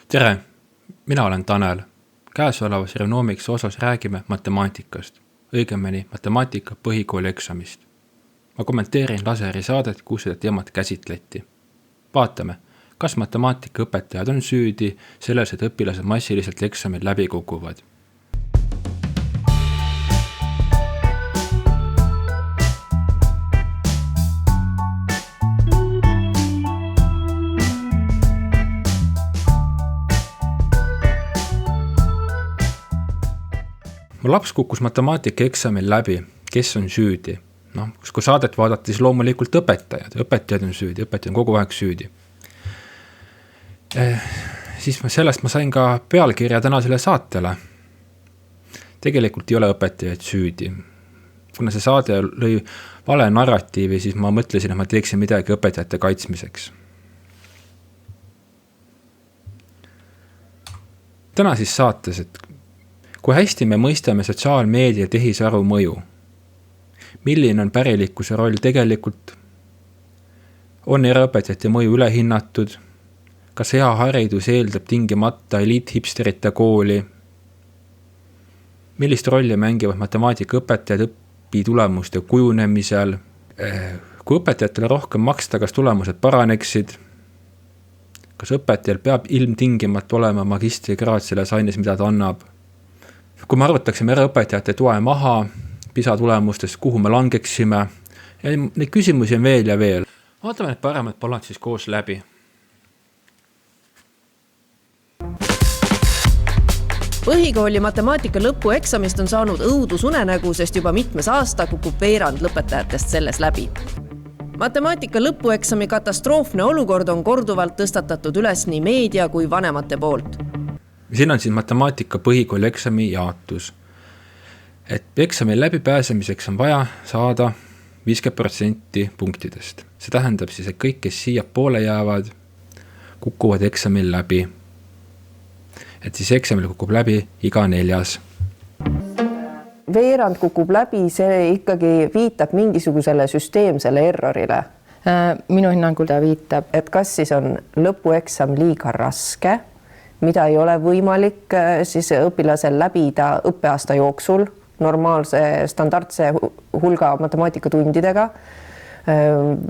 Tere, mina olen Tanel. Käesolevas Renomics osas räägime matemaatikast, õigemini matemaatika põhikooli eksamist. Ma kommenteerin laseri saadet, kus seda teemat käsitleti. Vaatame, kas matemaatikaõpetajad on süüdi selles, et õpilased massiliselt eksamil läbi kukuvad. Mu laps kukkus matemaatika eksamil läbi, kes on süüdi? Kui saadet vaadati, siis loomulikult õpetajad on süüdi, õpetajad on kogu aeg süüdi. Siis sellest ma sain ka pealkirja tänasele saatele. Tegelikult ei ole õpetajaid süüdi. Kuna see saade lõi vale narratiivi, siis ma mõtlesin, et ma teeksin midagi õpetajate kaitsmiseks. Täna siis saates, et kui hästi me mõistame sotsiaalmeedia tehisaru mõju? Milline on pärilikkuse roll tegelikult? On eraõpetajate mõju ülehinnatud? Kas hea haridus eeldab tingimata eliithipsterite kooli? Millist rolli mängivad matemaatikaõpetajad õpitulemuste kujunemisel? Kui õpetajatele rohkem maksta, kas tulemused paraneksid? Kas õpetajal peab ilmtingimata olema magistrikraad selles aines, mida ta annab? Kui me arvutaksime eraõpetajate toe maha, PISA tulemustest, kuhu me langeksime, ja neid küsimusi on veel ja veel. Vaatame need paremad palad siis koos läbi. Põhikooli matemaatika lõpueksamist on saanud õudusunenägu, sest juba mitmes aasta kukub veerand lõpetajatest selles läbi. Matemaatika lõpueksami katastroofne olukord on korduvalt tõstatatud üles nii meedia kui vanemate poolt. Siin on matemaatika põhikooli eksami jaotus. Et eksami läbipääsemiseks on vaja saada 50% punktidest. See tähendab siis, et kõik, kes siia poole jäävad, kukuvad eksamil läbi. Et siis eksamil kukub läbi iga 4. Veerand kukub läbi, see ikkagi viitab mingisugusele süsteemsele errorile. Minu hinnangul ta viitab, et kas siis on lõpueksam liiga raske, mida ei ole võimalik siis õpilasel läbida õppeaasta jooksul normaalse standardse hulga matemaatikatundidega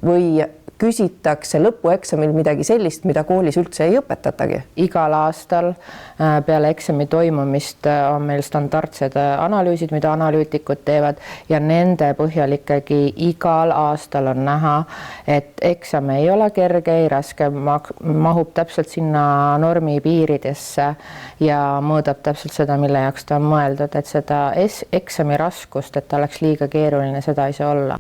või küsitakse lõpueksamil midagi sellist, mida koolis üldse ei õpetatagi. Igal aastal peale eksami toimumist on meil standardsed analüüsid, mida analüütikud teevad ja nende põhjal ikkagi igal aastal on näha, et eksam ei ole kerge, ei raske, mahub täpselt sinna normi piiridesse ja mõõdab täpselt seda, mille jaoks ta on mõeldud, et seda eksami raskust, et ta oleks liiga keeruline, seda ei saa olla.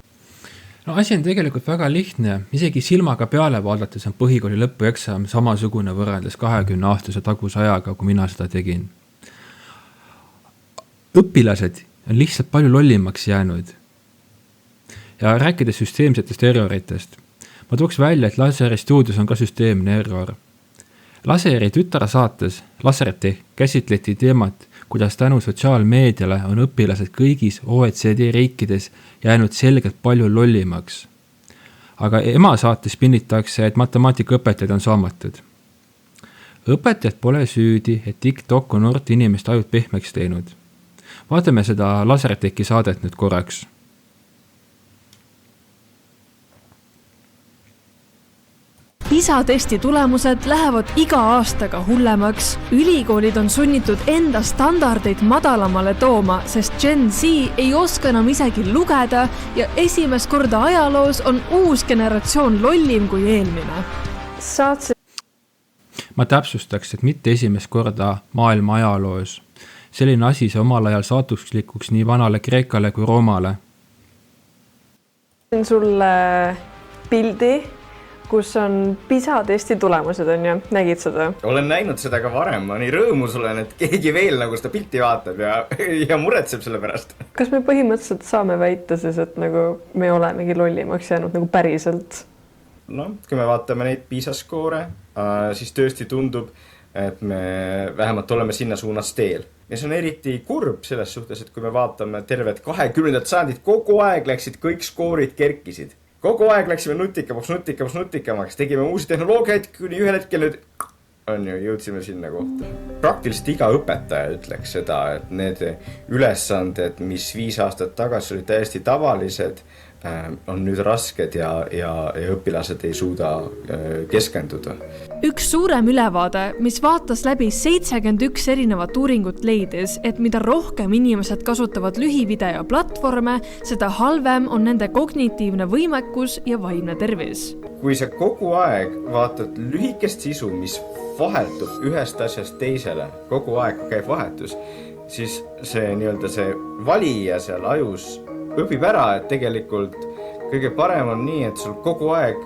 Asi on tegelikult väga lihtne, isegi silmaga peale vaadates on põhikooli lõpueksam samasugune võrreldes 20-aastase taguse ajaga, kui mina seda tegin. Õpilased on lihtsalt palju lollimaks jäänud. Ja rääkides süsteemsetest erroritest, ma tooks välja, et Laseri stuudios on ka süsteemne error. Laseri tütarsaates Lasertech käsitleti teemat, kuidas tänu sotsiaalmeediale on õpilased kõigis OECD riikides jäänud selgelt palju lollimaks. Aga ema saates pinnitakse, et matemaatikaõpetajad on saamatud. Õpetajad pole süüdi, et TikTok on noort inimest ajud pehmeks teinud. Vaatame seda Lasertechi saadet nüüd korraks. PISA-testi tulemused lähevad iga aastaga hullemaks. Ülikoolid on sunnitud enda standardeid madalamale tooma, sest Gen Z ei oska enam isegi lugeda ja esimest korda ajaloos on uus generatsioon lollim kui eelmine. Ma täpsustaks, et mitte esimest korda maailma ajaloos. Selline asi see omal ajal saatuslikuks nii vanale Kreekale kui Roomale. Sulle pildi, kus on PISA-testi tulemused on ja nägid seda? Olen näinud seda ka varem, ma nii rõõmus olen, et keegi veel nagu seda pilti vaatab ja muretseb selle pärast. Kas me põhimõtteliselt saame väita siis, et nagu me olemegi lollimaks jäänud nagu päriselt? Kui me vaatame neid PISA-skoore, siis tõesti tundub, et me vähemalt oleme sinna suunas teel. Ja see on eriti kurb selles suhtes, et kui me vaatame tervet 20. sajandit, kogu aeg läksid kõik skoorid kerkisid. Kogu aeg läksime nutikamaks, tegime uusi tehnoloogiaid, kuni ühel hetkel nüüd on ju, jõudsime sinna kohta. Praktiliselt iga õpetaja ütleks seda, et need ülesanded, mis 5 aastat tagasi olid täiesti tavalised, on nüüd rasked ja õpilased ei suuda keskenduda. Üks suurem ülevaade, mis vaatas läbi 71 erinevat uuringut leidis, et mida rohkem inimesed kasutavad lühivideo platvorme, seda halvem on nende kognitiivne võimekus ja vaimne tervis. Kui sa kogu aeg vaatad lühikest sisu, mis vahetub ühest asjast teisele, kogu aeg käib vahetus, siis see nii-öelda see valija seal ajus õpib ära, et tegelikult kõige parem on nii, et sul kogu aeg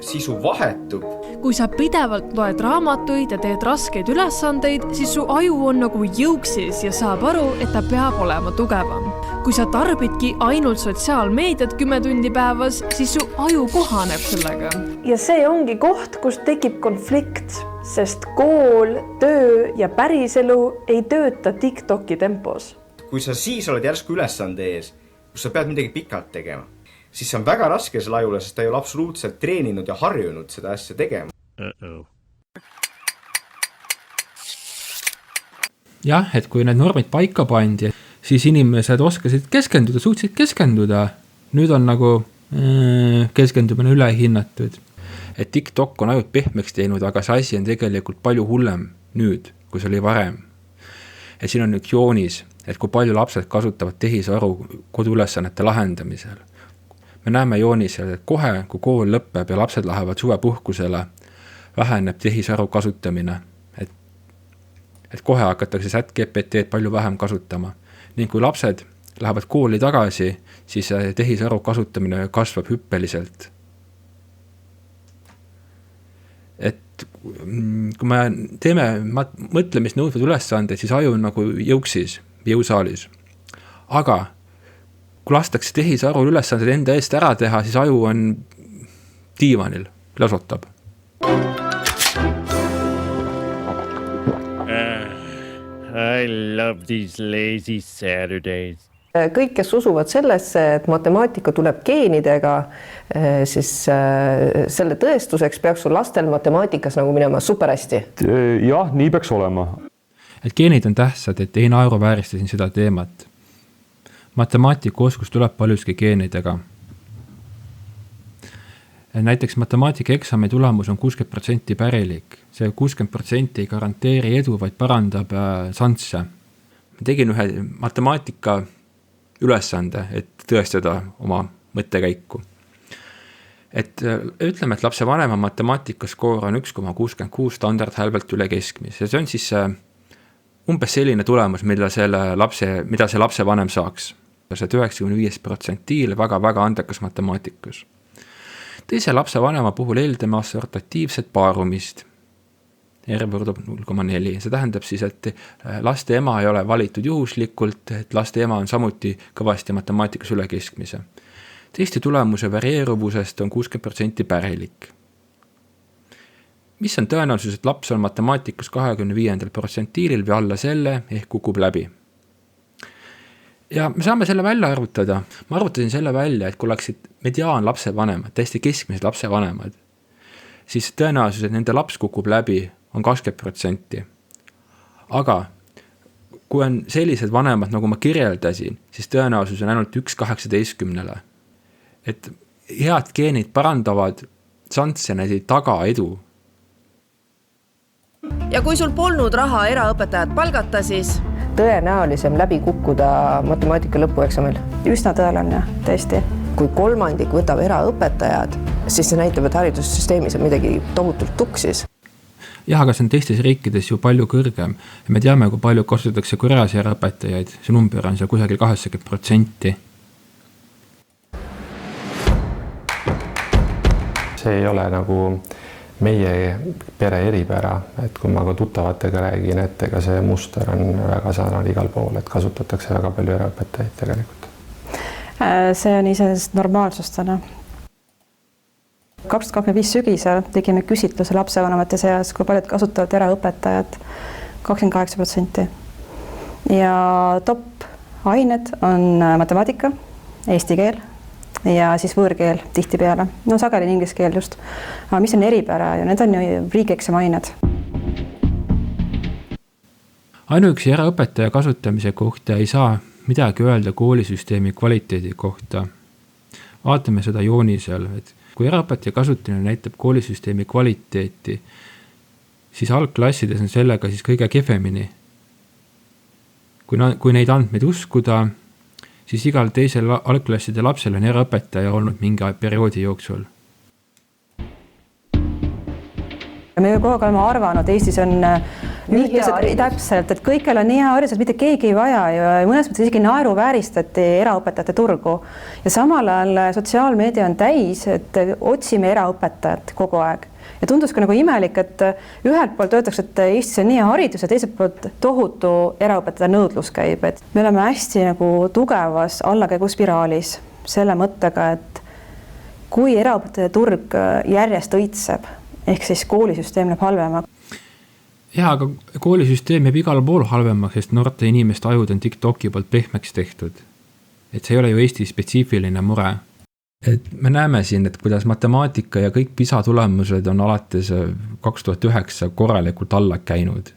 sisu vahetub. Kui sa pidevalt loed raamatuid ja teed raskeid ülesandeid, siis su aju on nagu jõuksis ja saab aru, et ta peab olema tugevam. Kui sa tarbidki ainult sotsiaalmeediat 10 tundi päevas, siis su aju kohaneb sellega. Ja see ongi koht, kus tekib konflikt, sest kool, töö ja päriselu ei tööta TikToki tempos. Kui sa siis oled järsku ülesande ees, kus sa pead midagi pikalt tegema, siis see on väga raske selle ajule, sest ta ei ole absoluutselt treeninud ja harjunud seda asja tegema. Jah, et kui need normid paika pandi, siis inimesed oskasid keskenduda, suutsid keskenduda. Nüüd on nagu keskendumine ülehinnatud. Et TikTok on ajud pehmeks teinud, aga see asi on tegelikult palju hullem nüüd, kui see oli varem. Et siin on üks joonis, et kui palju lapsed kasutavad tehisaru koduülesannete lahendamisel. Me näeme joonisel, et kohe, kui kool lõpeb ja lapsed lähevad suvepuhkusele, väheneb tehisaru kasutamine. Et kohe hakatakse ChatGPT palju vähem kasutama. Ning kui lapsed lähevad kooli tagasi, siis tehisaru kasutamine kasvab hüppeliselt. Et kui me teeme mõtlemist nõudvad ülesanded, siis aju on nagu jõuksis, jõusaalis. Aga kui lastakse tehisaru ülesanded enda eest ära teha, siis aju on diivanil, lasotab. I love these lazy Saturdays. Kõik, kes usuvad sellesse, et matemaatika tuleb geenidega, siis selle tõestuseks peaks sul lastel matemaatikas nagu minema super hästi. Jah, nii peaks olema. Et geenid on tähtsad, et ei naeruvääristasin seda teemat. Matemaatika oskus tuleb paljuski geenidega. Näiteks matemaatika eksami tulemus on 60% pärilik. See 60% ei garanteeri edu, vaid parandab šansse. Ma tegin ühe matemaatika ülesande, et tõestada oma mõttekäiku. Et ütleme, et lapse vanema matemaatikaskoor on 1,66 standardhälvelt üle keskmise. See on siis umbes selline tulemus, mida see lapse vanem saaks. See 95% väga-väga andekas matemaatikus. Teise lapse vanema puhul eeldame assortatiivset paarumist. R võrdub 0,4. See tähendab siis, et laste ema ei ole valitud juhuslikult, et laste ema on samuti kõvasti matemaatikas üle keskmise. Teiste tulemuse varieeruvusest on 60% pärilik. Mis on tõenäosus, et laps on matemaatikas 25% või alla selle ehk kukub läbi? Ja me saame selle välja arvutada. Ma arvutasin selle välja, et kui oleksid mediaan lapse vanemad, täiesti keskmised lapse vanemad, siis tõenäosus, et nende laps kukub läbi, on 20%. Aga kui on sellised vanemad, nagu ma kirjeldasin, siis tõenäosus on ainult 1,18. Et head geenid parandavad šansse, need ei taga edu. Ja kui sul polnud raha eraõpetajat palgata, siis tõenäolisem läbi kukkuda matemaatika lõpueksamil. Üsna tõeline, tõesti. Kui 1/3 võtab eraõpetajad, siis see näitab, et haridussüsteemis on midagi tohutult tuksis. Jah, aga see on teistes riikides ju palju kõrgem. Me teame, kui palju kasutatakse Koreas eraõpetajaid. See number on seal kusagil 80%. See ei ole nagu meie pere eripära, et kui ma ka tuttavatega räägin, et ega see muster on väga sarnane igal pool, et kasutatakse väga palju eraõpetajaid tegelikult. See on iseenesest normaalsustena. 2025 sügisel tegime küsitluse lapsevanemate seas, kui paljud kasutavad eraõpetajad, 28%. Ja top ained on matemaatika, eesti keel ja siis võõrkeel tihtipeale. No sageli inglise keel just. Aga mis on eripära ja need on ju riigieksami ained. Ainuüksi eraõpetaja kasutamise kohta ei saa midagi öelda koolisüsteemi kvaliteedi kohta. Vaatame seda joonisel, et kui eraõpetaja kasutamine näitab koolisüsteemi kvaliteeti, siis algklassides on sellega siis kõige kehvemini. Kui neid andmeid uskuda, siis igal teisel algklasside lapsel on eraõpetaja olnud mingi perioodi jooksul. Me kogu aeg oleme arvanud, Eestis on täpselt, et kõikjal on nii hea haridus, et mitte keegi ei vaja ja mõnes mõttes isegi naeruvääristati eraõpetajate turgu. Ja samal ajal sotsiaalmeedia on täis, et otsime eraõpetajat kogu aeg. Ja tundus ka nagu imelik, et ühelt poolt öeldakse, et Eestis on nii hea haridus ja teiselt poolt tohutu eraõpetaja nõudlus käib. Et me oleme hästi nagu tugevas allakäiguspiraalis selle mõttega, et kui eraõpetaja turg järjest õitseb, ehk siis koolisüsteem läheb halvema. Jah, aga koolisüsteem jääb igal pool halvemaks, sest noorte inimeste ajud on TikToki poolt pehmeks tehtud. Et see ei ole ju Eesti spetsiifiline mure. Et me näeme siin, et kuidas matemaatika ja kõik PISA tulemused on alates 2009 korralikult alla käinud.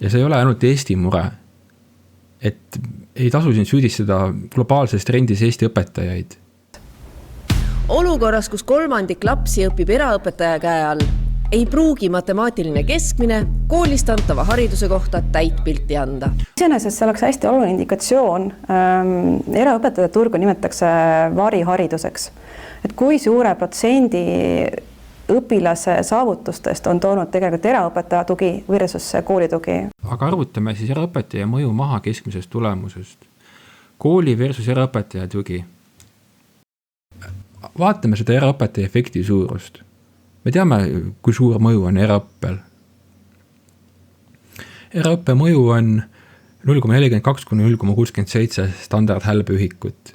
Ja see ei ole ainult Eesti mure. Et ei tasu siin süüdistada globaalses trendis Eesti õpetajaid. Olukorras, kus 1/3 lapsi õpib eraõpetaja käe all, ei pruugi matemaatiline keskmine koolist antava hariduse kohta täit pilti anda. Iseenesest see oleks hästi oluline indikatsioon. Eraõpetajate turgu nimetatakse varihariduseks. Et kui suure protsendi õpilase saavutustest on toonud tegelikult eraõpetaja tugi versus koolitugi. Aga arvutame siis eraõpetaja mõju maha keskmisest tulemusest. Kooli versus eraõpetaja tugi. Vaatame seda eraõpetaja efekti suurust. Me teame, kui suur mõju on eraõppel. Eraõppe mõju on 0,42–0,67 standardhälbeühikut.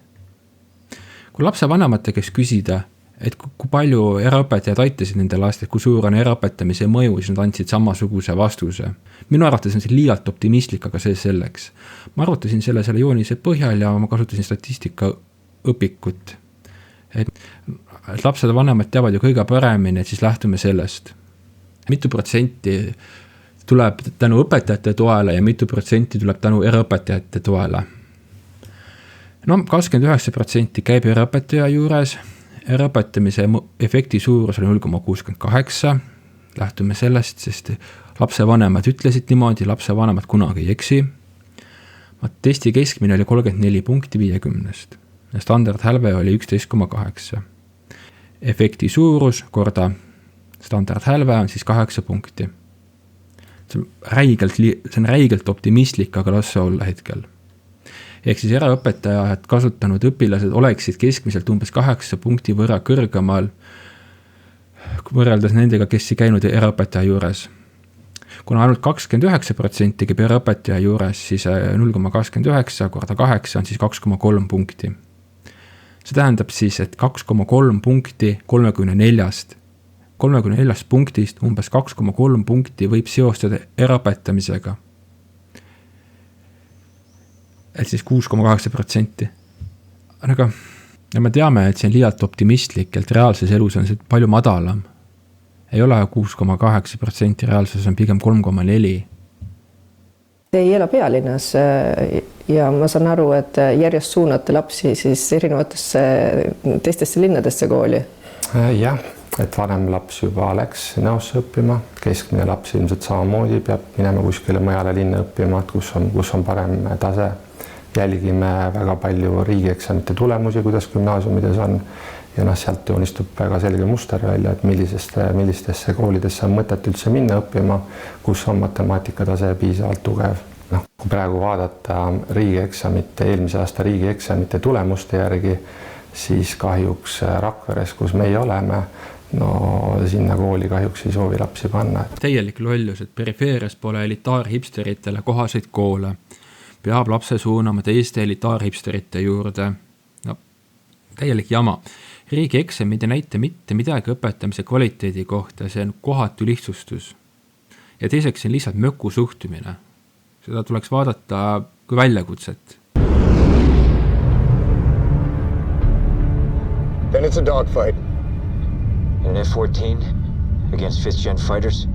Kui lapse vanemate käest küsida, et kui palju eraõpetajad aitasid nende lastel, kui suur on eraõpetamise mõju, siis nad andsid samasuguse vastuse. Minu arvates on see liialt optimistlik, aga see selleks. Ma arvutasin selle joonise põhjal ja ma kasutasin statistika õpikut. Et lapsed vanemad teavad ju kõige paremini, et siis lähtume sellest. Mitu protsenti tuleb tänu õpetajate toele ja mitu protsenti tuleb tänu eraõpetajate toele. No 29% käib eraõpetaja juures, eraõpetamise efekti suurus oli 0,68, lähtume sellest, sest lapse vanemad ütlesid niimoodi, lapse vanemad kunagi ei eksi. Testi keskmine oli 34 punkti 50. Ja standardhälve oli 11,8. Efekti suurus korda standardhälve on siis 8 punkti. See on räigelt optimistlik, aga las see olla hetkel. Ehk siis eraõpetajad kasutanud õpilased oleksid keskmiselt umbes 8 punkti võrra kõrgemal võrreldes nendega, kes ei käinud eraõpetaja juures. Kuna ainult 29% käib eraõpetaja juures, siis 0,29 korda 8 on siis 2,3 punkti. See tähendab siis, et 2,3 punkti 34 punktist umbes 2,3 punkti võib seostada eraõpetamisega. Et siis 6,8%. Aga me teame, et see on liialt optimistlik, et reaalses elus on see palju madalam. Ei ole 6,8%, reaalsus on pigem 3,4%. Ei ela pealinnas ja ma saan aru, et järjest suunate lapsi siis erinevatesse teistesse linnadesse kooli. Jah, et vanem laps juba läks näosse õppima, keskmine laps ilmselt samamoodi peab minema kuskile mujale linna õppima, kus on parem tase. Jälgime väga palju riigieksamite tulemusi, kuidas gümnaasiumides on ja sealt joonistub väga selge muster välja, et millistesse koolidesse on mõtet üldse minna õppima, kus on matemaatikatase piisavalt tugev. Kui praegu vaadata eelmise aasta riigieksamite tulemuste järgi, siis kahjuks Rakveres, kus meie oleme, sinna kooli kahjuks ei soovi lapsi panna. Täielik lollus, et perifeerias pole elitaarhipsteritele kohaseid koole. Peab lapse suunama teiste elitaarhipsterite juurde. Täielik jama. Riigieksamid ei näita mitte midagi õpetamise kvaliteedi kohta, see on kohatu lihtsustus. Ja teiseks on lihtsalt möku suhtumine. Seda tuleks vaadata kui väljakutset. Then it's a dogfight. An F-14 against 5th-gen fighters?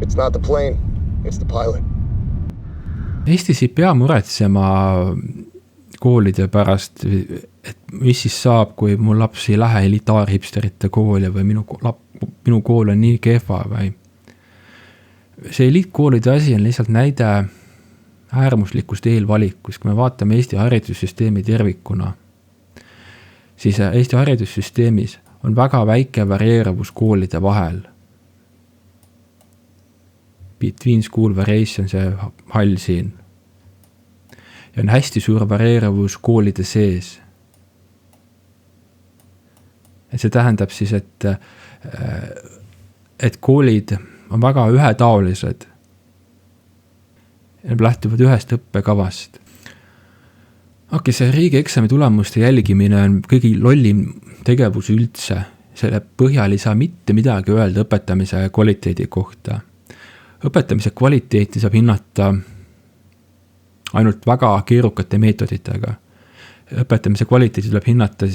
It's not the plane, it's the pilot. Eestis ei pea muretsema koolide pärast, et mis siis saab, kui mu laps ei lähe elitaarhipsterite kooli või minu kool on nii kehva või. See eliitkoolide asi on lihtsalt näide äärmuslikust eelvalikust, kui me vaatame Eesti haridussüsteemi tervikuna, siis Eesti haridussüsteemis on väga väike varieeruvus koolide vahel. Between school variation, see hall siin. Ja on hästi suur varieeruvus koolide sees. Et see tähendab siis, et koolid on väga ühetaolised. Need lähtuvad ühest õppekavast. See riigieksami tulemuste jälgimine on kõigi lollim tegevus üldse. Selle põhjal ei saa mitte midagi öelda õpetamise kvaliteedi kohta. Õpetamise kvaliteeti saab hinnata ainult väga keerukate meetoditega. Õpetamise kvaliteeti tuleb hinnata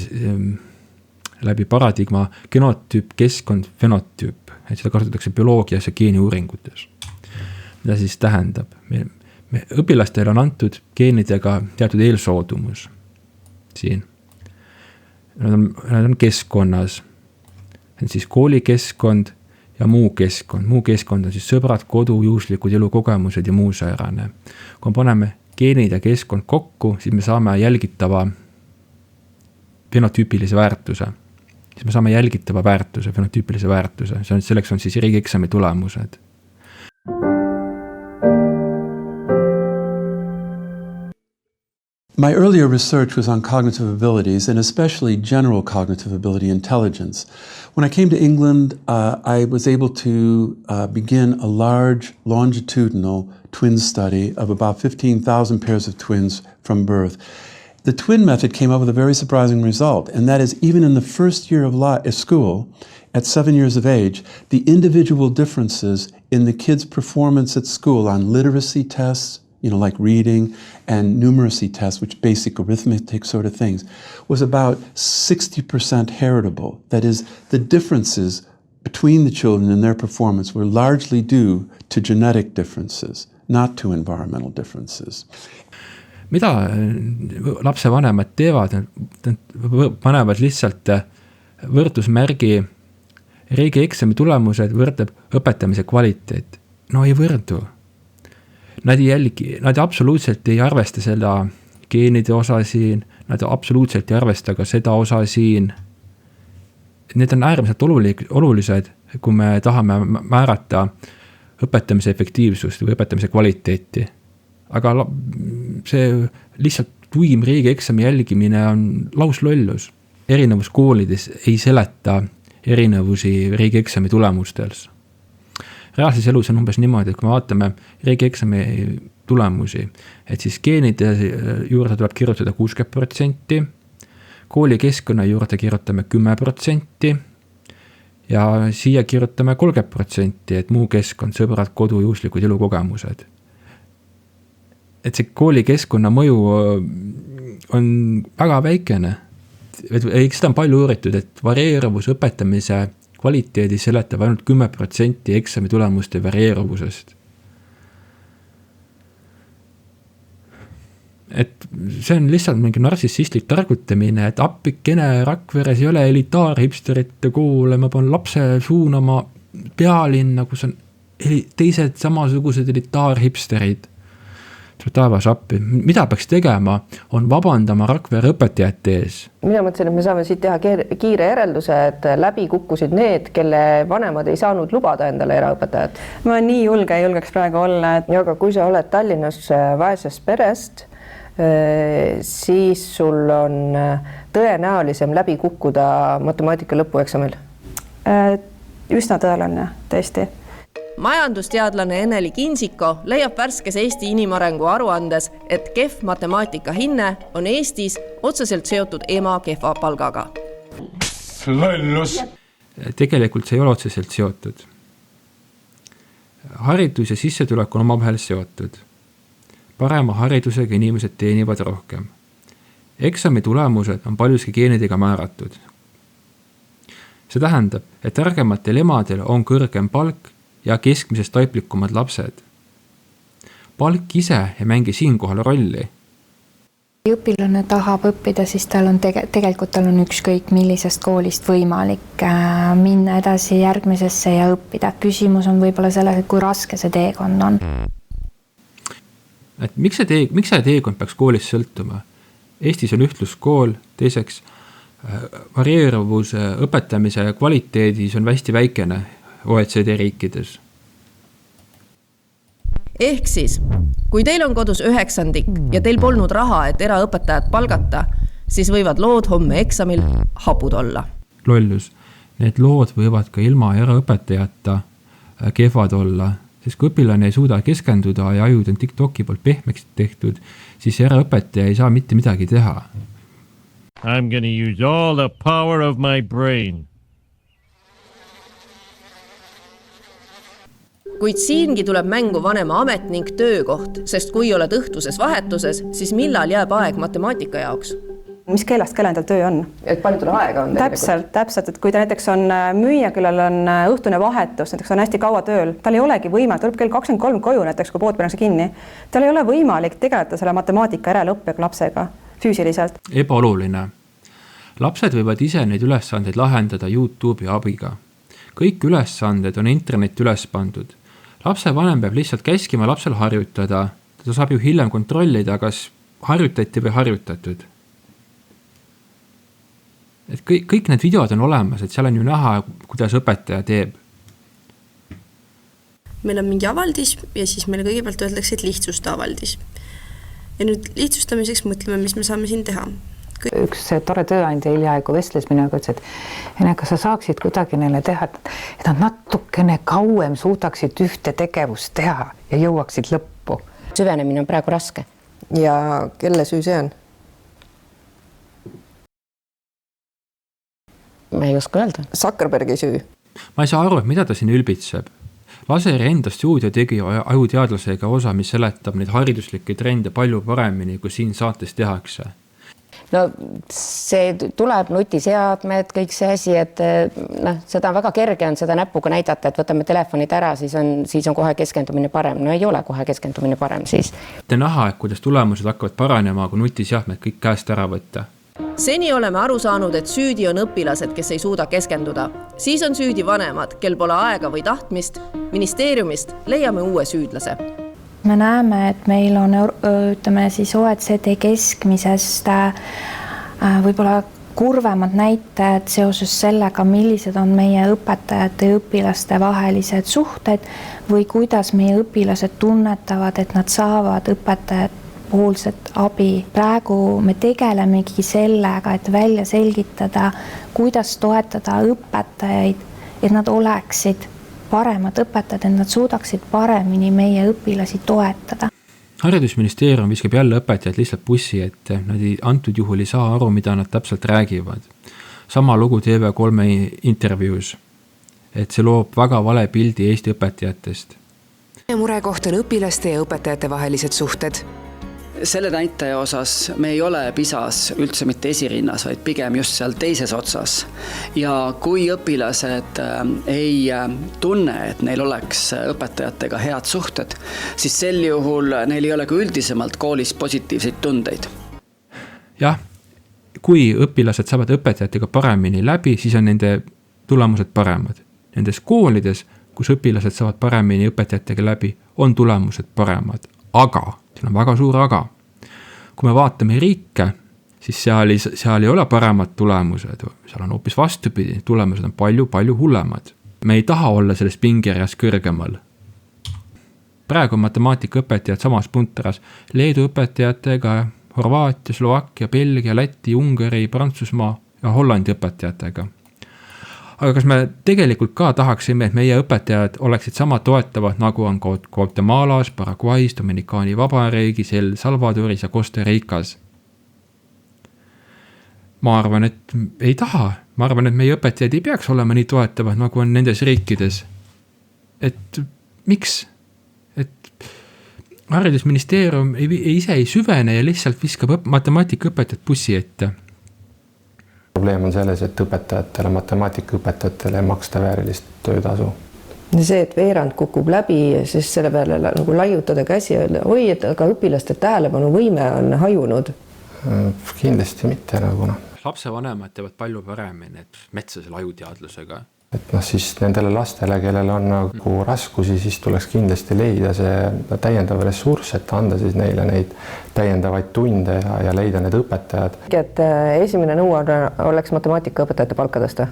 läbi paradigma genotüüp, keskkond, fenotüüp. Et seda kasutatakse bioloogias ja geeniuuringutes. Mida siis tähendab? Õpilastele on antud geenidega teatud eelsoodumus siin. Nad on keskkonnas. See on siis koolikeskkond ja muu keskkond. Muu keskkond on siis sõbrad, kodu, juhuslikud elukogemused ja muu säärane. Kui paneme geenid ja keskkond kokku, siis me saame jälgitava fenotüüpilise väärtuse. Siis me saame jälgitava väärtuse, fenotüüpilise väärtuse. Selleks on siis riigieksami tulemused. My earlier research was on cognitive abilities and especially general cognitive ability intelligence. When I came to England, I was able to begin a large longitudinal twin study of about 15,000 pairs of twins from birth. The twin method came up with a very surprising result, and that is even in the first year of school, at 7 years of age, the individual differences in the kids' performance at school on literacy tests, like reading and numeracy tests, which basic arithmetic sort of things, was about 60% heritable. That is, the differences between the children and their performance were largely due to genetic differences, not to environmental differences. Mida lapse vanemad teevad? Panevad lihtsalt võrdusmärgi riigieksami tulemused võrdab õpetamise kvaliteet. No ei võrdu. Nad absoluutselt ei arvesta seda geenide osa siin, nad absoluutselt ei arvesta ka seda osa siin. Need on äärmiselt olulised, kui me tahame määrata õpetamise efektiivsust või õpetamise kvaliteeti. Aga see lihtsalt tuim riigieksami jälgimine on lauslollus. Erinevus koolides ei seleta erinevusi riigieksami tulemustels. Reaalses elus on umbes niimoodi, et kui me vaatame riigieksami tulemusi, et siis geenide juurde tuleb kirjutada 60%, kooli keskkonna juurde kirjutame 10% ja siia kirjutame 30%, et muu keskkond, sõbrad, kodu, juhuslikud elukogemused. Et see kooli keskkonna mõju on väga väikene. Seda on palju uuritud, et varieeruvus õpetamise kvaliteedi seletab ainult 10% eksami tulemuste varieeruvusest. Et see on lihtsalt mingi narsissistlik targutamine, et appikene Rakveres ei ole elitaarhipsterite koole, ma pean lapse suunama pealinna, kus on teised samasugused elitaarhipsterid. Taevas appi. Mida peaks tegema, on vabandama Rakvere õpetajate ees. Mina mõtlesin, et me saame siit teha kiire järelduse, et läbi kukkusid need, kelle vanemad ei saanud lubada endale eraõpetajat. Ma nii julgeks praegu olla. Ja aga kui sa oled Tallinnas vaesest perest, siis sul on tõenäolisem läbi kukkuda matemaatika lõpueksamil? Üsna tõeline, tõesti. Majandusteadlane Eneli Kinsiko leiab värskes Eesti inimarengu aruandes, et kehv matemaatika hinne on Eestis otseselt seotud ema kehva palgaga. Lollus! Tegelikult see ei ole otseselt seotud. Haridus ja sissetulek on omavahel seotud. Parema haridusega inimesed teenivad rohkem. Eksami tulemused on paljuski geenidega määratud. See tähendab, et targematel emadel on kõrgem palk ja keskmisest taiplikumad lapsed. palk ise ei mängi siinkohal rolli. Kui õpilane tahab õppida, siis tal on tegelikult tal on ükskõik millisest koolist võimalik minna edasi järgmisesse ja õppida. Küsimus on võib-olla selles, et kui raske see teekond on. Et miks see teekond peaks koolist sõltuma? Eestis on ühtluskool, teiseks varieeruvus õpetamise kvaliteedis on hästi väikene OECD riikides. Ehk siis, kui teil on kodus 9. ja teil polnud raha, et eraõpetajat palgata, siis võivad lood homme eksamil hapud olla. Lollus. Need lood võivad ka ilma eraõpetajata kehvad olla, sest kui õpilane ei suuda keskenduda ja ajud on TikToki poolt pehmeks tehtud, siis eraõpetaja ei saa mitte midagi teha. I'm gonna use all the power of my brain. Kuid siingi tuleb mängu vanema amet ning töökoht, sest kui oled õhtuses vahetuses, siis millal jääb aeg matemaatika jaoks? Mis keelest kellendal töö on? Et palju tuleb aega on? Täpselt, et kui ta näiteks on müüja, kellel on õhtune vahetus, näiteks on hästi kaua tööl, tal ei olegi võimalik, tuleb kell 23 koju näiteks, kui pood pannakse kinni, tal ei ole võimalik tegeleda selle matemaatika järelõppega lapsega füüsiliselt. Ebaoluline. Lapsed võivad ise neid ülesandeid lahendada YouTube'i abiga. Kõik ülesanded on internet üles pandud. Lapse vanem peab lihtsalt käskima lapsel harjutada. Ta saab ju hiljem kontrollida, kas harjutati või harjutatud. Et kõik need videod on olemas, et seal on ju näha, kuidas õpetaja teeb. Meil on mingi avaldis ja siis meile kõigepealt öeldakse, et lihtsusta avaldis. Ja nüüd lihtsustamiseks mõtleme, mis me saame siin teha. Üks tore tööandja hiljaaegu vestles minuga, ütles, et kas sa saaksid kuidagi neile teha, et nad natukene kauem suudaksid ühte tegevust teha ja jõuaksid lõppu. Süvenemine on praegu raske. Ja kelle süü see on? Ma ei oska öelda. Zuckerbergi süü. Ma ei saa aru, et mida ta siin ülbitseb. Laseri enda stuudio tegi ajuteadlasega osa, mis seletab neid hariduslikke trende palju paremini, kui siin saates tehakse. No see tuleb nutiseadmed, kõik see asi, et seda on väga kerge on seda näpuga näidata, et võtame telefonid ära, siis on kohe keskendumine parem. No ei ole kohe keskendumine parem siis. Te näha, et kuidas tulemused hakkavad paranema, kui nutiseadmed kõik käest ära võtta. Seni oleme aru saanud, et süüdi on õpilased, kes ei suuda keskenduda. Siis on süüdi vanemad, kel pole aega või tahtmist. Ministeeriumist leiame uue süüdlase. Me näeme, et meil on siis OECD keskmisest võib-olla kurvemad näitajad seoses sellega, millised on meie õpetajate ja õpilaste vahelised suhted või kuidas meie õpilased tunnetavad, et nad saavad õpetajat poolset abi. Praegu me tegelemegi sellega, et välja selgitada, kuidas toetada õpetajaid, et nad oleksid paremad õpetajad, et nad suudaksid paremini meie õpilasi toetada. Haridusministeerium viskab jälle õpetajad lihtsalt bussi ette. Nad antud juhul ei saa aru, mida nad täpselt räägivad. Sama lugu TV3 intervjuus, et see loob väga vale pildi Eesti õpetajatest. Murekoht on õpilaste ja õpetajate vahelised suhted. Selle näitaja osas me ei ole PISAs üldse mitte esirinnas, vaid pigem just seal teises otsas. Ja kui õpilased ei tunne, et neil oleks õpetajatega head suhted, siis sel juhul neil ei ole ka üldisemalt koolis positiivseid tundeid. Jah, kui õpilased saavad õpetajatega paremini läbi, siis on nende tulemused paremad. Nendes koolides, kus õpilased saavad paremini õpetajatega läbi, on tulemused paremad. Aga siin on väga suur aga. Kui me vaatame riike, siis seal ei ole paremad tulemused, seal on hoopis vastupidi, tulemused on palju hullemad. Me ei taha olla selles pingerjas kõrgemal. Praegu on matemaatikaõpetajad samas puntaras Leedu õpetajatega, Horvaatia, Slovakkia, Belgia, Läti, Ungari, Prantsusmaa ja Hollandi õpetajatega. Aga kas me tegelikult ka tahaksime, et meie õpetajad oleksid sama toetavad, nagu on Guatemalas, Paraguay's, Dominikaani Vabariigis, El Salvadoris ja Costa Ricas? Ma arvan, et ei taha. Ma arvan, et meie õpetajad ei peaks olema nii toetavad, nagu on nendes riikides. Et miks? Et haridusministeerium ise ei süvene ja lihtsalt viskab matemaatikaõpetajad bussi ette. Probleem on selles, et õpetajatele, matemaatikaõpetajatele maksta väärilist töötasu. see, et veerand kukub läbi, siis selle peale nagu laiutada käsi ja öelda, oi, et aga õpilaste tähelepanuvõime on hajunud. Kindlasti mitte nagu Lapsevanemad teevad palju paremini metsase lajuteadlusega. Et siis nendele lastele, kellel on nagu raskusi, siis tuleks kindlasti leida see täiendav ressurss, et anda siis neile neid täiendavaid tunde ja leida need õpetajad. Et esimene nõuanne oleks matemaatikaõpetajate palka tõsta?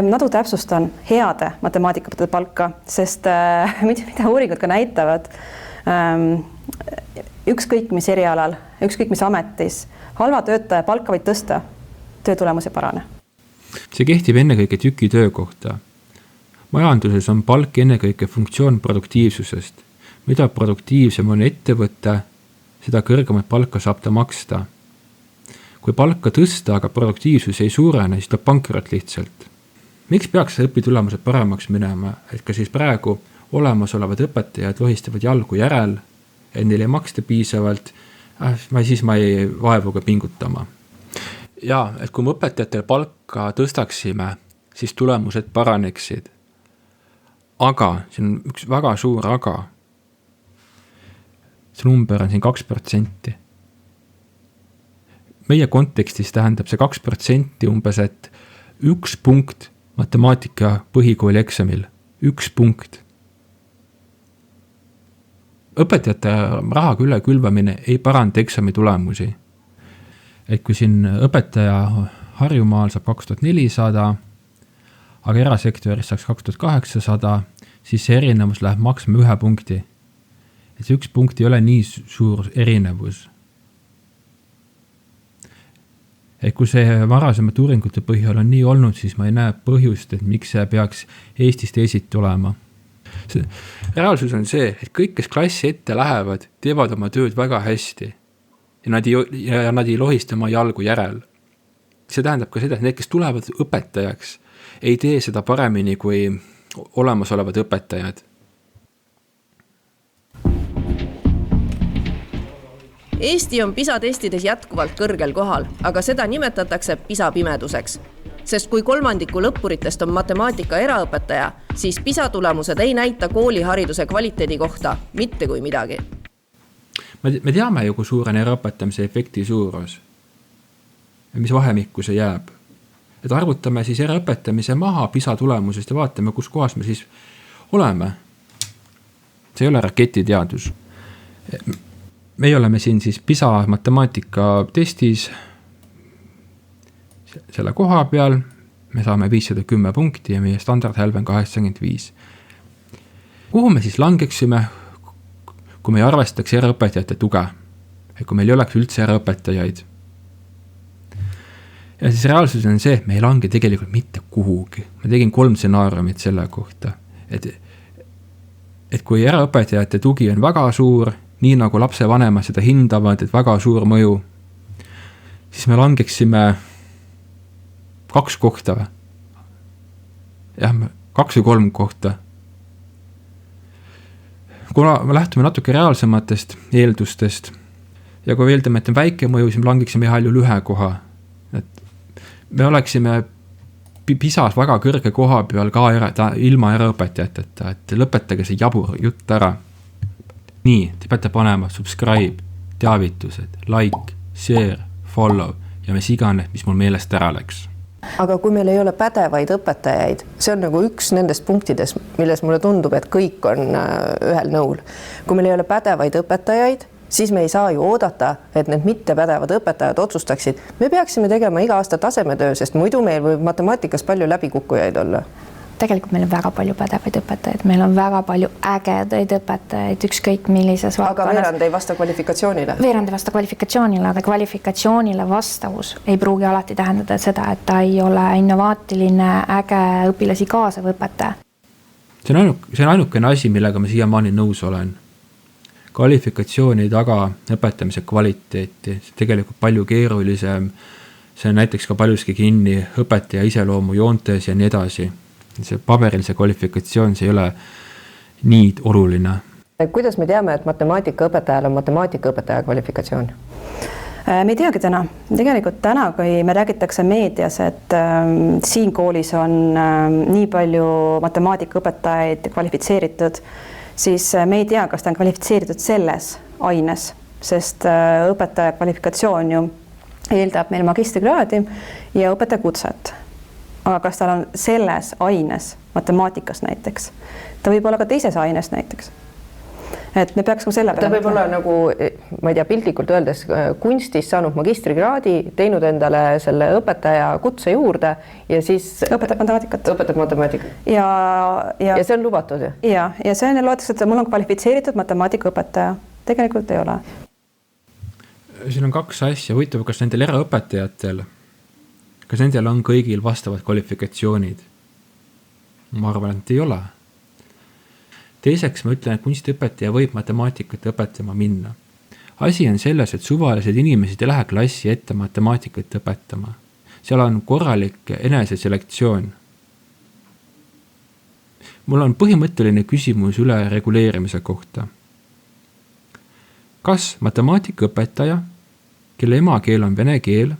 Nadu täpsustan heade matemaatikaõpetajate palka, sest mida uuringud ka näitavad, ükskõik mis erialal, ükskõik mis ametis, halva töötaja palka võid tõsta, töö tulemus ei parane. See kehtib ennekõike tüki töö kohta. Majanduses on palk ennekõike funktsioon produktiivsusest. Mida produktiivsem on ettevõte, seda kõrgemat palka saab ta maksta. Kui palka tõsta, aga produktiivsus ei suurene, siis tuleb pankrot lihtsalt. Miks peaks õpitulemused paremaks minema, et ka siis praegu olemasolevad õpetajad lohistavad jalgu järel, et neil ei maksta piisavalt, siis ma ei vaevu ka pingutama. Ja, et kui me õpetajatel palka tõstaksime, siis tulemused paraneksid. Aga, see on üks väga suur aga. See number on siin 2%. Meie kontekstis tähendab see 2% umbes, et 1 punkt matemaatika põhikooli eksamil. 1 punkt. Õpetajate rahaga üle külvamine ei paranda eksami tulemusi. Et kui siin õpetaja Harjumaal saab 2400, aga erasektoris saaks 2800, siis see erinevus läheb maksma 1 punkti. Et see 1 punkt ei ole nii suur erinevus. Et kui see varasemate uuringute põhjal on nii olnud, siis ma ei näe põhjust, et miks see peaks Eestis teisiti olema. Reaalsus on see, et kõik, kes klassi ette lähevad, teevad oma tööd väga hästi. Ja nad ei lohista oma jalgu järel. See tähendab ka seda, et need, kes tulevad õpetajaks, ei tee seda paremini kui olemasolevad õpetajad. Eesti on PISA testides jätkuvalt kõrgel kohal, aga seda nimetatakse PISA pimeduseks. Sest kui 3% lõppuritest on matemaatika eraõpetaja, siis PISA tulemused ei näita koolihariduse kvaliteedi kohta mitte kui midagi. Me teame ju, kui suur on eraõpetamise efekti suurus. Mis vahemikku see jääb. Et arvutame siis eraõpetamise maha PISA tulemusest ja vaatame, kus kohas me siis oleme. See ei ole raketiteadus. Me oleme siin siis PISA matemaatika testis selle koha peal. Me saame 510 punkti ja meie standardhälve on 85. Kuhu me siis langeksime, kui me ei arvestaks eraõpetajate tuge, et kui meil ei oleks üldse eraõpetajaid. Ja siis reaalsus on see, et me ei lange tegelikult mitte kuhugi. Ma tegin 3 stsenaariumit selle kohta, et kui eraõpetajate tugi on väga suur, nii nagu lapsevanemad seda hindavad, et väga suur mõju, siis me langeksime 2 kohta. Jah, 2 või 3 kohta. Kuna me lähtume natuke reaalsematest eeldustest ja kui eeldame, et on väike mõju, siis me langiksime heal juhul 1 koha. Et me oleksime PISAs väga kõrge koha peal ka ilma eraõpetajateta, et lõpetage see jabur jutt ära. Nii, te peate panema subscribe, teavitused, like, share, follow ja mis iganes, mis mul meelest ära läks. Aga kui meil ei ole pädevaid õpetajaid, see on nagu üks nendest punktides, milles mulle tundub, et kõik on ühel nõul. Kui meil ei ole pädevaid õpetajaid, siis me ei saa ju oodata, et need mittepädevad õpetajad otsustaksid. Me peaksime tegema iga aasta tasemetöö, sest muidu meil võib matemaatikas palju läbikukkujaid olla. Tegelikult meil on väga palju pädevaid õpetajaid, meil on väga palju ägedaid õpetajaid, ükskõik millises valdkonnas. Aga veerand ei vasta kvalifikatsioonile? Veerand ei vasta kvalifikatsioonile, aga kvalifikatsioonile vastavus ei pruugi alati tähendada seda, et ta ei ole innovaatiline, äge õpilasi kaasav õpetaja. See on ainukene asi, millega ma siiamaani nõus olen. Kvalifikatsiooni taga õpetamise kvaliteeti, see tegelikult palju keerulisem, see on näiteks ka paljuski kinni õpetaja iseloomu joontes ja nii edasi. See paberil see kvalifikatsioon, see ei ole nii oluline. Kuidas me teame, et matemaatikaõpetajal on matemaatikaõpetaja kvalifikatsioon? Me ei teagi täna. Tegelikult täna, kui me räägitakse meedias, et siin koolis on nii palju matemaatikaõpetajaid kvalifitseeritud, siis me ei tea, kas ta on kvalifitseeritud selles aines, sest õpetaja kvalifikatsioon ju eeldab meil magistrikraadi ja õpetajakutset. Aga kas tal on selles aines, matemaatikas näiteks, ta võib olla ka teises aines näiteks. Et me peaks selle ta võib olla nagu, ma ei tea, piltlikult öeldes kunstis saanud magistrikraadi, teinud endale selle õpetaja kutse juurde ja siis õpetab matemaatikat. Ja see on lubatud ju? Ja see on loetakse, et mul on kvalifitseeritud matemaatikaõpetaja. Tegelikult ei ole. Siin on kaks asja. Huvitav, kas nendel eraõpetajatel, kas nendel on kõigil vastavad kvalifikatsioonid? Ma arvan, et ei ole. Teiseks ma ütlen, et kunstiõpetaja võib matemaatikat õpetama minna. Asi on selles, et suvalised inimesed ei lähe klassi ette matemaatikat õpetama. Seal on korralik eneseselektsioon. Mul on põhimõtteline küsimus üle reguleerimise kohta. Kas matemaatikaõpetaja, kelle emakeel on vene keel,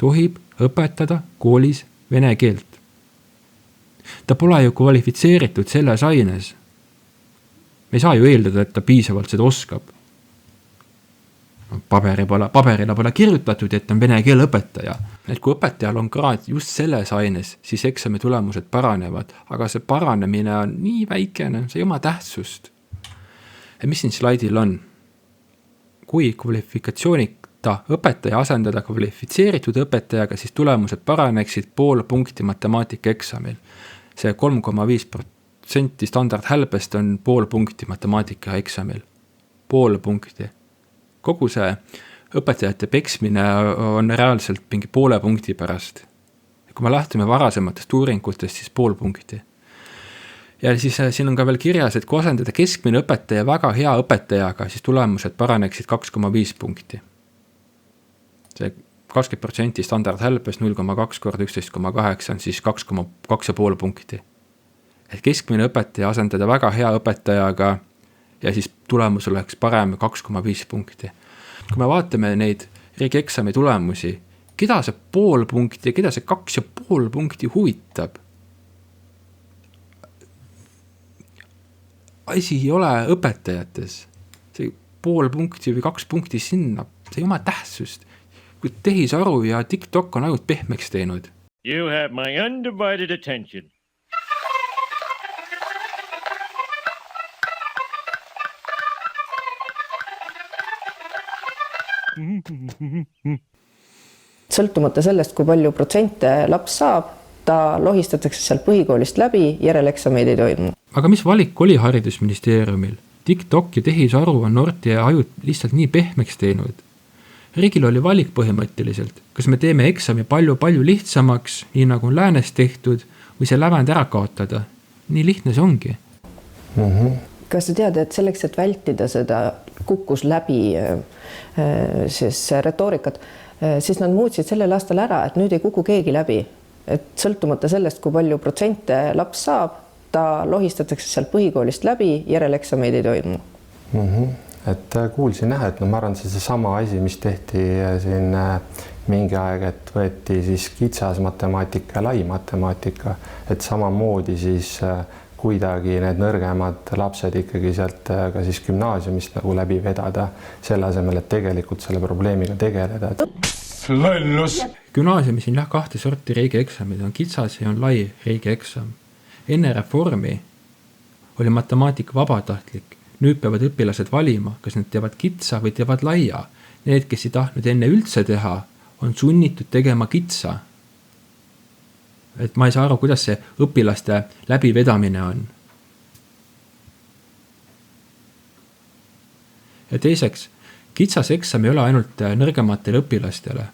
tohib õpetada koolis vene keelt? Ta pole ju kvalifitseeritud selles aines. Me ei saa ju eeldada, et ta piisavalt seda oskab. Paberile pole kirjutatud, et on vene keele õpetaja. Et kui õpetajal on kraad just selles aines, siis eksami tulemused paranevad, aga see paranemine on nii väikene, see ei oma tähtsust. Ja mis siin slaidil on? Kui kvalifikatsioonita õpetaja asendada kvalifitseeritud õpetajaga, siis tulemused paraneksid 0,5 punkti matemaatika eksamil. See 3,5% standardhälbest on 0,5 punkti matemaatika eksamil. 0,5 punkti. Kogu see õpetajate peksmine on reaalselt mingi 0,5 punkti pärast. Kui me lähtume varasematest uuringutest, siis 0,5 punkti. Ja siis siin on ka veel kirjas, et kui asendada keskmine õpetaja väga hea õpetajaga, siis tulemused paraneksid 2,5 punkti. See 20% standardhälbest 0,2 korda 11,8 on siis 2,5 punkti. Et keskmine õpetaja asendada väga hea õpetajaga ja siis tulemus oleks parem 2,5 punkti. Kui me vaatame neid riigieksami tulemusi, keda see 0,5 punkti ja keda see 2,5 punkti huvitab? Asi ei ole õpetajates. See 0,5 punkti või 2 punkti sinna, see ei oma tähtsust. Kui tehisaru ja TikTok on ainult pehmeks teinud. You have my undivided attention. Sõltumata sellest, kui palju protsente laps saab, ta lohistatakse sealt põhikoolist läbi, järeleksameid ei toimu. Aga mis valik oli haridusministeeriumil? TikTok ja tehisaru on noorte ajud lihtsalt nii pehmeks teinud. Riigil oli valik põhimõtteliselt. Kas me teeme eksami palju lihtsamaks, nii nagu on läänes tehtud, või see lävend ära kaotada? Nii lihtne see ongi. Kas sa tead, et selleks, et vältida seda kukkus läbi siis retoorikat, siis nad muutsid sellel aastal ära, et nüüd ei kuku keegi läbi. Et sõltumata sellest, kui palju protsente laps saab, ta lohistatakse sealt põhikoolist läbi, järeleksameid ei toimu. Et kuulsin jah, et ma arvan, see sama asi, mis tehti siin mingi aeg, et võeti siis kitsas matemaatika ja lai matemaatika, et samamoodi siis kuidagi need nõrgemad lapsed ikkagi sealt ka siis gümnaasiumist nagu läbi vedada, selle asemel, et tegelikult selle probleemiga tegeleda. Gümnaasiumis on jah 2 sorti riigieksamid, on kitsas ja on lai riigieksam. Enne reformi oli matemaatika vabatahtlik. Nüüd peavad õpilased valima, kas nad teevad kitsa või teevad laia. Need, kes ei tahtnud enne üldse teha, on sunnitud tegema kitsa. Et ma ei saa aru, kuidas see õpilaste läbivedamine on. Ja teiseks, kitsas eksam ei ole ainult nõrgematele õpilastele.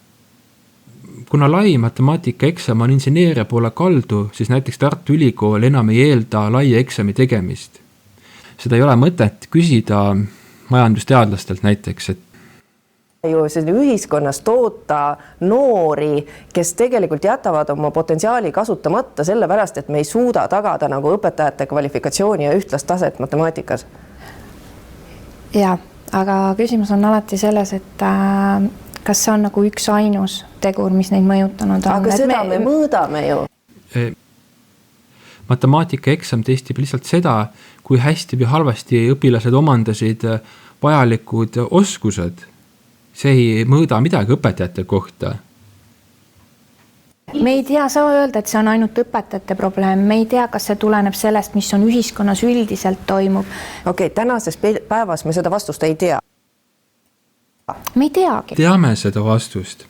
Kuna lai matemaatika eksam on inseneeria poole kaldu, siis näiteks Tartu Ülikool enam ei eelda laia eksami tegemist. Seda ei ole mõtet küsida majandusteadlastelt näiteks, et ju ühiskonnas toota noori, kes tegelikult jätavad oma potentsiaali kasutamata sellepärast, et me ei suuda tagada nagu õpetajate kvalifikatsiooni ja ühtlast taset matemaatikas. Ja, aga küsimus on alati selles, et kas see on nagu üks ainus tegur, mis neid mõjutanud on? Aga seda me mõõdame ju. Matemaatikaeksam testib lihtsalt seda, kui hästi või halvasti õpilased omandasid vajalikud oskused. See ei mõõda midagi õpetajate kohta. Me ei tea, saa öelda, et see on ainult õpetajate probleem. Me ei tea, kas see tuleneb sellest, mis on ühiskonnas üldiselt toimub. Okei, tänases päevas me seda vastust ei tea. Me ei teagi. Teame seda vastust.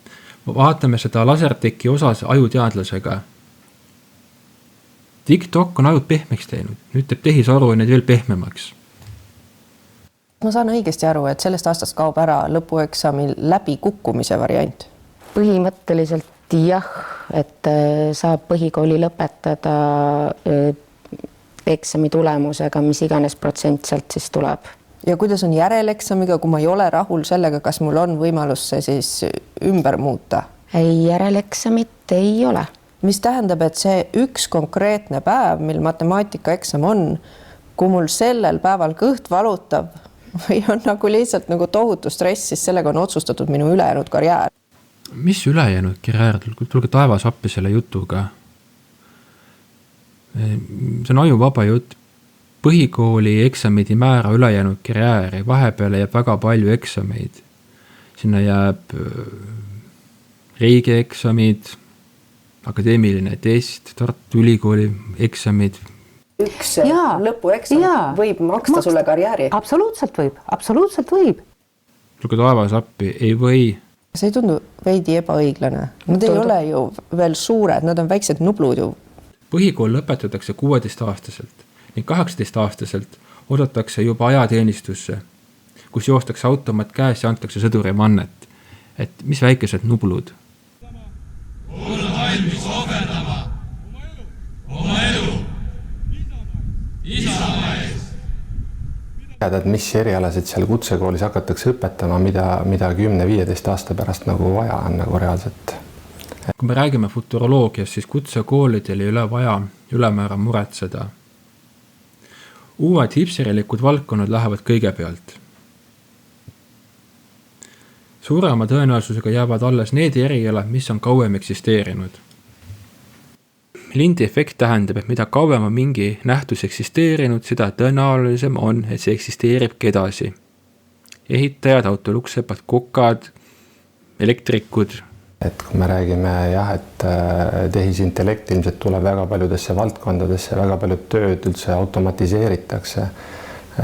Vaatame seda laserteki osas ajuteadlasega. TikTok on ajud pehmeks teinud. Nüüd teeb tehisaru neid veel pehmemaks. Ma saan õigesti aru, et sellest aastast kaob ära lõpueksamil läbi kukkumise variant. Põhimõtteliselt jah, et saab põhikooli lõpetada eksami tulemusega, mis iganes protsent sealt siis tuleb. Ja kuidas on järeleksamiga, kui ma ei ole rahul sellega, kas mul on võimalus see siis ümber muuta? Ei, järeleksamit ei ole. Mis tähendab, et see üks konkreetne päev, mil matemaatikaeksam on, kui mul sellel päeval kõht valutab või on nagu lihtsalt nagu tohutu stress, siis sellega on otsustatud minu ülejäänud karjäär. Mis ülejäänud karjäär? Tulge taevas appi selle jutuga. See on ajuvaba jutt. Põhikooli eksamid ei määra ülejäänud karjääri, vahepeale jääb väga palju eksameid. Sinna jääb riigieksamid, akadeemiline test, Tartu Ülikooli eksamid. Üks lõpueksam võib maksta sulle karjääri. Absoluutselt võib. Tulge taevas appi, ei või. See ei tundu veidi ebaõiglane. Nad ei ole ju veel suured, nad on väiksed nublud ju. Põhikool lõpetatakse 16-aastaselt. Ning 18-aastaselt odatakse juba ajateenistusse, kus joostakse automat käes ja antakse sõduri mannet. Et mis väikesed nublud? Olen valmis ohverdama oma elu Isamaa ees. Tead, et mis erialasid seal kutsekoolis hakatakse õpetama, mida 10-15 aasta pärast nagu vaja on nagu reaalselt. Kui me räägime futuroloogiast, siis kutsekoolidel ei ole vaja ülemäära muretseda. Uued hipsterilikud valdkonnad lähevad kõigepealt. Suurema tõenäosusega jäävad alles need erialad, mis on kauem eksisteerinud. Lindi efekt tähendab, et mida kauem on mingi nähtus eksisteerinud, seda tõenäolisem on, et see eksisteeribki edasi. Ehitajad, autoluksepad, kokad, elektrikud. Et kui me räägime et tehisintellekt ilmselt tuleb väga paljudesse valdkondadesse, väga paljud tööd üldse automatiseeritakse,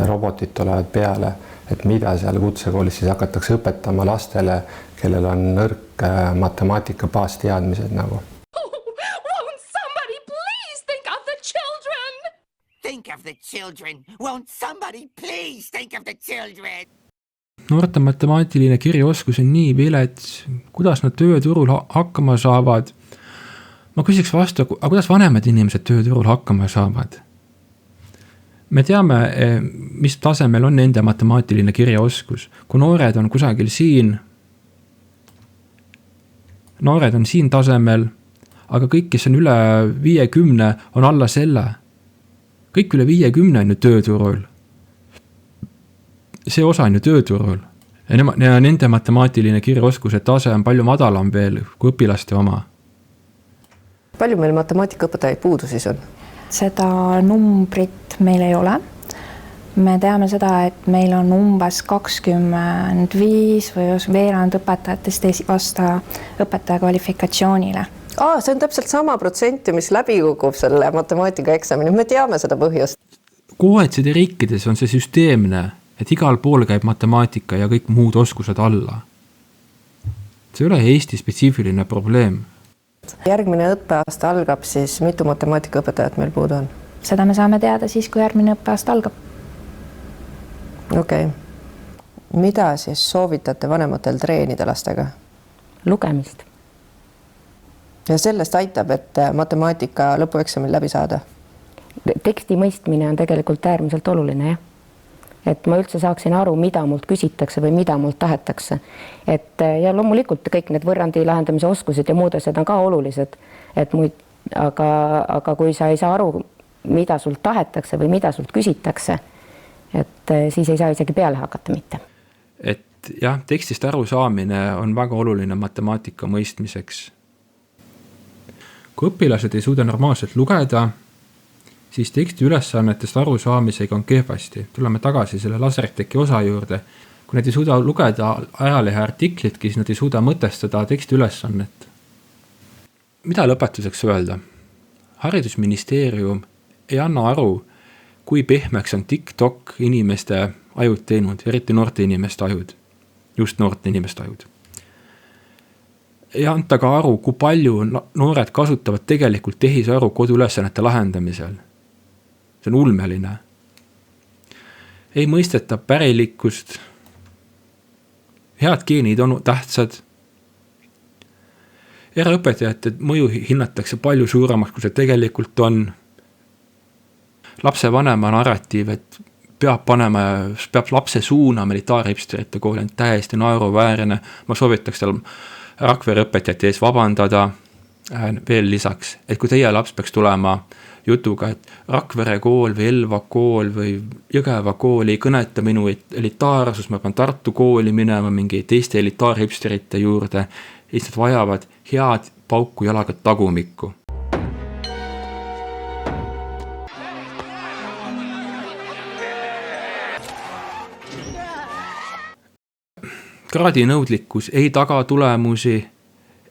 robotid tulevad peale, et mida seal kutsekoolis siis hakatakse õpetama lastele, kellel on nõrk matemaatika baasteadmised nagu. Won't somebody please think of the children? Think of the children. Won't somebody please think of the children? Noorte matemaatiline kirjaoskus on nii vilets, kuidas nad tööturul hakkama saavad. Ma küsiks vastu, aga kuidas vanemad inimesed tööturul hakkama saavad? Me teame, mis tasemel on nende matemaatiline kirjaoskus. Kui noored on kusagil siin tasemel, aga kõik, kes on üle 50, on alla selle. Kõik üle 50 on ju tööturul. See osa on ju tööturul. Ja nende matemaatiline kirjaoskuse tase on palju madalam veel kui õpilaste oma. Palju meil matemaatikaõpetajaid puudu siis on? Seda numbrit meil ei ole. Me teame seda, et meil on umbes 25 või veerand õpetajatest ei vasta õpetaja kvalifikatsioonile. See on täpselt sama protsenti, mis läbi kukub selle matemaatikaeksamini. Me teame seda põhjust. OECD riikides on see süsteemne, et igal pool käib matemaatika ja kõik muud oskused alla. See ei ole Eesti spetsiifiline probleem. Järgmine õppeaasta algab, siis mitu matemaatikaõpetajat meil puudu on? Seda me saame teada siis, kui järgmine õppeaasta algab. Okei. Mida siis soovitate vanematel treenida lastega? Lugemist. Ja sellest aitab, et matemaatika lõpueksamil läbi saada? Teksti mõistmine on tegelikult äärmiselt oluline, jah. Et ma üldse saaksin aru, mida mult küsitakse või mida mult tahetakse. Ja loomulikult kõik need võrrandi lahendamise oskused ja muud asjad on ka olulised. Aga kui sa ei saa aru, mida sult tahetakse või mida sult küsitakse, et siis ei saa isegi peale hakata mitte. Et et jah, tekstist aru saamine on väga oluline matemaatika mõistmiseks. Kui õpilased ei suuda normaalselt lugeda, siis teksti ülesannetest aru saamisega on kehvasti. Tuleme tagasi selle laserteki osa juurde. Kui nad ei suuda lugeda ajalehe artiklitki, siis nad ei suuda mõtestada teksti ülesannet. Mida lõpetuseks öelda? Haridusministeerium ei anna aru, kui pehmeks on TikTok inimeste ajud teinud, eriti noorte inimeste ajud. Just noorte inimeste ajud. Ei anta ka aru, kui palju noored kasutavad tegelikult tehisaru koduülesannete lahendamisel. See on ulmeline. Ei mõisteta pärilikkust. Head geenid on tähtsad. Eraõpetajate mõju hinnatakse palju suuremaks, kui see tegelikult on. Lapse vanema narratiiv, et peab lapse suunama elitaarhipsterite kooli, on täiesti naeruväärne. Ma soovitaks tal Rakvere õpetajate ees vabandada veel lisaks, et kui teie laps peaks tulema jutuga, et Rakvere kool või Elva kool või Jõgeva kool ei kõneta minu elitaarsus, ma pean Tartu kooli minema mingi teiste elitaarhipsterite juurde, siis nad vajavad head pauku jalaga tagumikku. Kraadinõudlikkus ei taga tulemusi,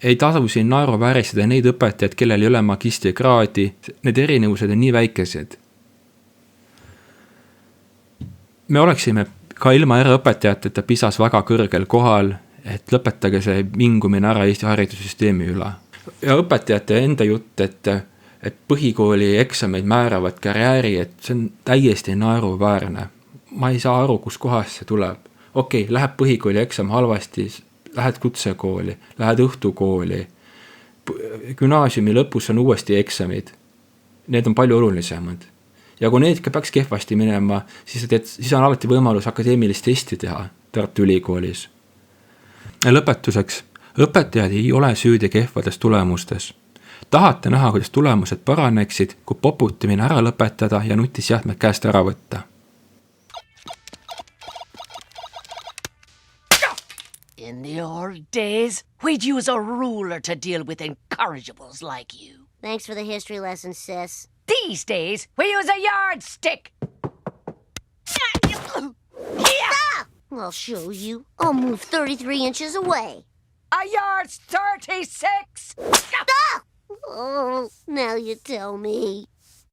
ei tasu siin naeruvääristada neid õpetajad, kellel ei ole magistrikraadi, need erinevused on nii väikesed. Me oleksime ka ilma eraõpetajateta PISAs väga kõrgel kohal, et lõpetage see mingumine ära Eesti haridussüsteemi üle. Ja õpetajate enda jutt, et põhikooli eksameid määravad karjääri, et see on täiesti naeruväärne. Ma ei saa aru, kus kohast see tuleb. Okei, läheb põhikooli eksam halvasti, lähed kutsekooli, lähed õhtukooli, gümnaasiumi lõpus on uuesti eksamid. Need on palju olulisemad. Ja kui need peaks kehvasti minema, siis on alati võimalus akadeemilist testi teha Tartu Ülikoolis. Ja lõpetuseks, õpetajad ei ole süüdi kehvades tulemustes. Tahate näha, kuidas tulemused paraneksid, kui poputamine ära lõpetada ja nutisjahmed käest ära võtta. In the old days, we'd use a ruler to deal with incorrigibles like you. Thanks for the history lesson, sis. These days, we use a yardstick. Ah! I'll show you. I'll move 33 inches away. A yard's 36! Ah! Oh, now you tell me.